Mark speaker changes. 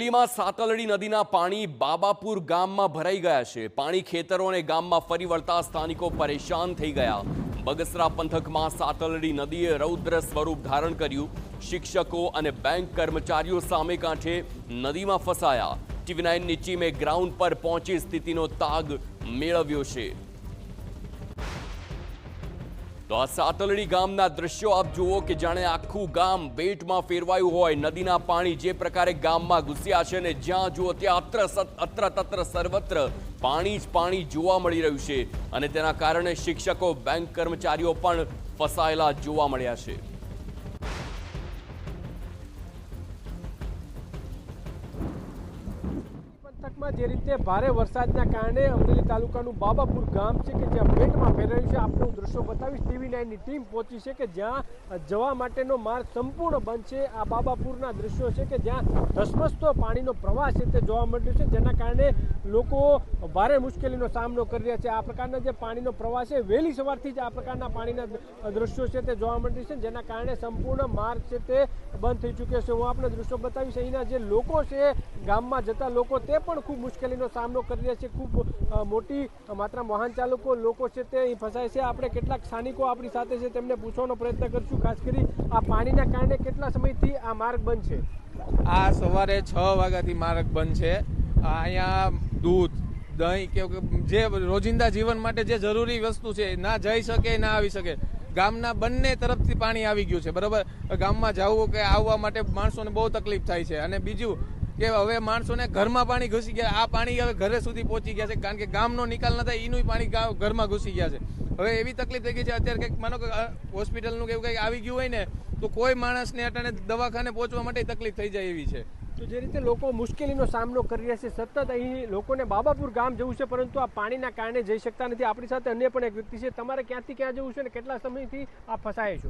Speaker 1: અમરેલીમાં સાતલડી નદીના પાણી બાબાપુર ગામમાં ભરાઈ ગયા છે। પાણી ખેતરો અને ગામમાં ફરી વળતા સ્થાનિકો પરેશાન થઈ ગયા। બગસરા પંથકમાં સાતલડી નદીએ રૌદ્ર સ્વરૂપ ધારણ કર્યું। શિક્ષકો અને બેંક કર્મચારીઓ સામે કાંઠે નદીમાં ફસાયા। TV9ની ટીમે ગ્રાઉન્ડ પર પહોંચી સ્થિતિનો તાગ મેળવ્યો છે। તો આ સાતલડી ગામના દ્રશ્યો આપ જુઓ કે જાણે આખું ગામ બેટમાં ફેરવાયું હોય। નદીના પાણી જે પ્રકારે ગામમાં ઘૂસ્યા છે ને જ્યાં જુઓ ત્યાં અત્ર તત્ર સર્વત્ર પાણી જ પાણી જોવા મળી રહ્યું છે અને તેના કારણે શિક્ષકો બેંક કર્મચારીઓ પણ ફસાયેલા જોવા મળ્યા છે।
Speaker 2: પંથકમાં જે રીતે ભારે વરસાદના કારણે અમરેલી તાલુકાનું બાબાપુર ગામ છે કે જ્યાં બેટમાં ફેરવાયું છે। આપણે હું દ્રશ્યો બતાવીશ। TV9ની ટીમ પહોંચી છે કે જ્યાં જવા માટેનો માર્ગ સંપૂર્ણ બંધ છે। આ બાબાપુરના દ્રશ્યો છે કે જ્યાં ધસમસતો પાણીનો પ્રવાહ છે તે જોવા મળ્યો છે, જેના કારણે લોકો ભારે મુશ્કેલીનો સામનો કરી રહ્યા છે। આ પ્રકારના જે પાણીનો પ્રવાહ છે, વહેલી સવારથી જ આ પ્રકારના પાણીના દ્રશ્યો છે તે જોવા મળ્યું છે, જેના કારણે સંપૂર્ણ માર્ગ છે તે બંધ થઈ ચૂક્યો છે। હું આપણે દ્રશ્યો બતાવીશ। અહીંના જે લોકો છે, ગામમાં જતા લોકો, તે પણ ખૂબ મુશ્કેલીનો સામનો કરી રહ્યા છે। ખૂબ મોટી માત્રામાં વાહન ચાલકો લોકો છે તે અહીં ફસાય છે। આપણે કેટલાક સ્થાનિકો આપણી સાથે છે, તેમને પૂછવાનો પ્રયત્ન કરીશું। ખાસ કરી આ પાણીના કારણે કેટલા સમયથી આ માર્ગ બંધ છે?
Speaker 3: આ સવારે 6 વાગ્યાથી માર્ગ બંધ છે। અહીંયા દૂધ, દહીં કે જે રોજિંદા જીવન માટે જે જરૂરી વસ્તુ છે ના જઈ શકે ના આવી શકે। ગામના બંને તરફથી પાણી આવી ગયું છે, બરાબર। ગામમાં જવું કે આવવા માટે માણસોને બહુ તકલીફ થાય છે। અને બીજું કે હવે માણસોને ઘરમાં પાણી ઘૂસી ગયા। આ પાણી હવે ઘરે સુધી પહોંચી ગયા છે, કારણ કે ગામનો નિકાલ ન થાય એનું પાણી ઘરમાં ઘૂસી ગયા છે। હવે એવી તકલીફ થઈ ગઈ છે અત્યારે, કંઈક માનો કે હોસ્પિટલનું કે એવું કંઈક આવી ગયું હોય ને તો કોઈ માણસને અટાણે દવાખાને પહોંચવા માટે તકલીફ થઈ જાય એવી છે।
Speaker 2: તો જે રીતે લોકો મુશ્કેલીનો સામનો કરી રહ્યા છે, સતત અહીં લોકોને બાબાપુર ગામ જવું છે, પરંતુ આ પાણીના કારણે જઈ શકતા નથી। આપણી સાથે અન્ય પણ એક વ્યક્તિ છે। તમારે ક્યાંથી ક્યાં જવું છે અને કેટલા સમયથી આ ફસાય છો?